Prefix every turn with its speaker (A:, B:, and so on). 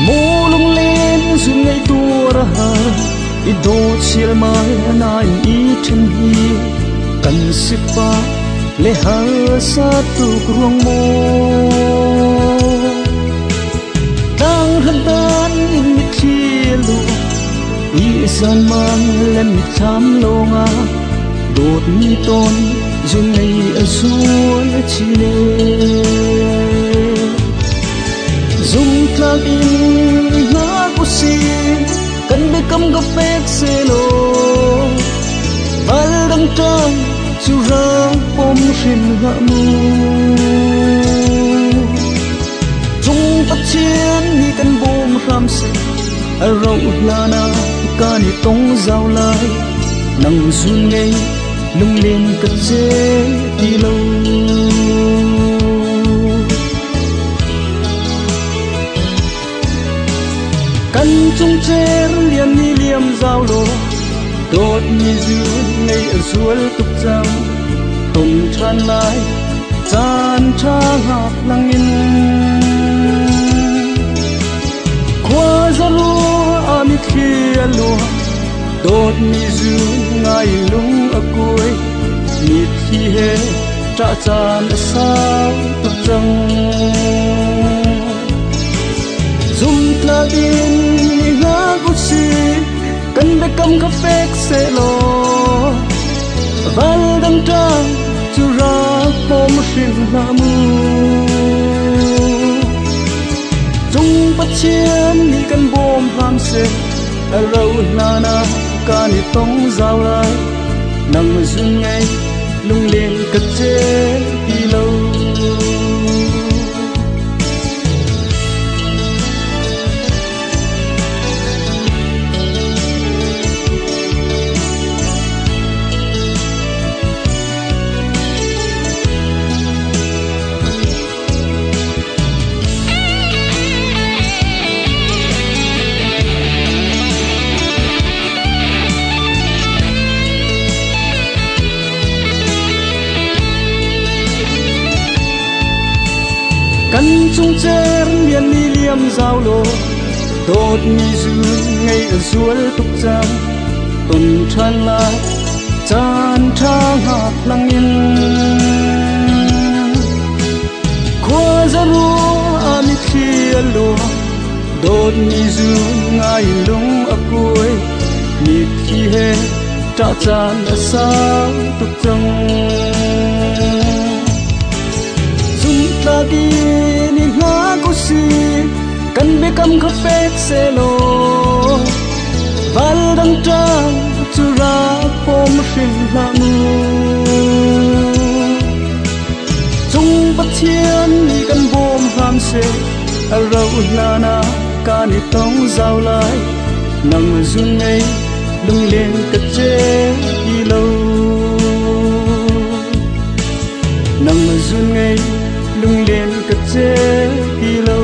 A: mô lung lên dùn ngay tua ra hà i đô chiều mai nai i chân hi cần sức pa lệ hà sa tu ruộng mô đang thân tan in mi chia lu i san mang lên mi tham lo nga đột mi tôn dùn ngay ở suối chi lê dùng thang in ngã của si cần biết cấm gấp phép xe lô và đăng trăng chu ra ôm xin gã mù dùng tất chiến ni cần bom ram se rau lana ca ni tông giao lai nang sun ngay lung lên cất dễ đi lâu căn chung cher liền ni liam giao lô đột ni duyên ngay ở suối tục giang tùng tràn lại gian trang hạt lăng in qua ra lúa ami kia lúa đột ni duyên ngay lung ở cuối nhịp khi hè trả tràn ở sao tục giang dùng ta in ngã của si cần biết cầm cà phê xe lô và đăng trăng chu ra bom xin la mu chung bắt chiến ni cần bom ham se rau lana ca ni tông giao lai nang duyên ngay lung lên cất chế đi lâu căn chung cher miền ni liam giao lô đột ni duyên ngay ở suối tục giang tuần tràn lại tràn trang hạt lăng in qua ra lúa ami kia lúa đột ni duyên ngay lung ở cuối nhịp khi hè trả tràn ở sao tục giang ta đi ni ngã của si cần biết cầm cà phê xe lô và đăng trăng chu ra bom xin la mu chung bắt chiến ni cần bom ham se rau lana ca ni tông giao lai nang duyên ngay lung lên cất chế đi lâu nang duyên ngay lung lên cất chế đi lâu